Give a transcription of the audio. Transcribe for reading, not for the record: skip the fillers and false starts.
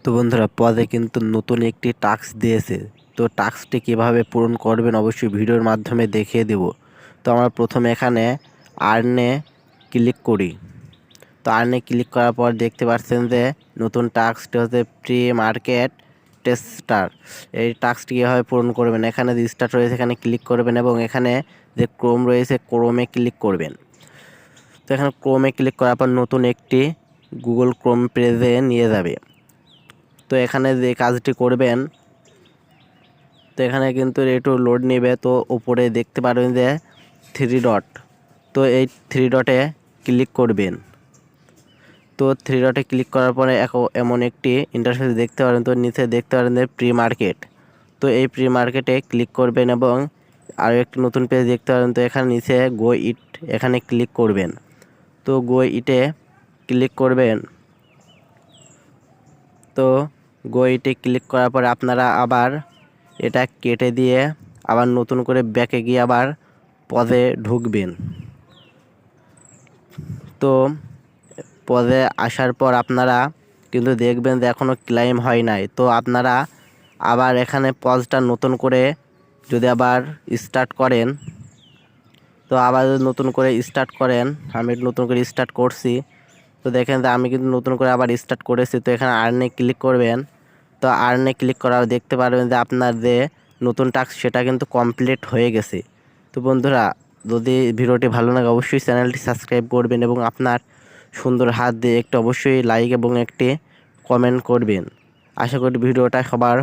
তো বন্ধুরা পদে কিন্তু নতুন একটি টাস্ক দিয়েছে। তো টাস্কটি কিভাবে পূরণ করবেন অবশ্যই ভিডিওর মাধ্যমে দেখিয়ে দেব। তো আমরা প্রথমে এখানে আর্নে ক্লিক করি। তো আর্নে ক্লিক করার পর দেখতে পাচ্ছেন যে নতুন টাস্কটি হচ্ছে প্রি মার্কেট টেস্টার। এই টাস্কটি কীভাবে পূরণ করবেন, এখানে যে স্টার্ট রয়েছে এখানে ক্লিক করবেন এবং এখানে যে ক্রোম রয়েছে ক্রোমে ক্লিক করবেন। তো এখানে ক্রোমে ক্লিক করার পর নতুন একটি গুগল ক্রোম পেজে নিয়ে যাবে। তো এখানে যে কাজটি করবেন, তো এখানে কিন্তু একটু লোড নেবে। তো উপরে দেখতে পারবেন যে 3 ডট, তো এই 3 ডটে ক্লিক করবেন। তো 3 ডটে ক্লিক করার পরে এমন একটি ইন্টারফেস দেখতে পারেন। তো নিচে দেখতে পারেন যে প্রি মার্কেট, তো এই প্রি মার্কেটে ক্লিক করবেন এবং আরও একটি নতুন পেজ দেখতে পারেন। তো এখানে নিচে গো ইট এখানে ক্লিক করবেন। তো গো ইটে ক্লিক করবেন। তো গো ইটে ক্লিক করার পরে আপনারা আবার এটা কেটে দিয়ে আবার নতুন করে ব্যাকে গিয়ে আবার পদে ঢুকবেন। তো পদে আসার পর আপনারা কিন্তু দেখবেন যে এখনও ক্লাইম হয় নাই। তো আপনারা আবার এখানে পজটা নতুন করে যদি আবার স্টার্ট করেন, তো আবার যদি নতুন করে স্টার্ট করেন, আমি নতুন করে স্টার্ট করছি। তো দেখেন যে আমি কিন্তু নতুন করে আবার স্টার্ট করেছি। তো এখানে আর্নে ক্লিক করবেন। তো আর্নে ক্লিক করার দেখতে পারবেন যে আপনার যে নতুন টাস্ক সেটা কিন্তু কমপ্লিট হয়ে গেছে। তো বন্ধুরা, যদি ভিডিওটি ভালো লাগে অবশ্যই চ্যানেলটি সাবস্ক্রাইব করবেন এবং আপনার সুন্দর হাত দিয়ে একটু অবশ্যই লাইক এবং একটি কমেন্ট করবেন। আশা করি ভিডিওটা সবার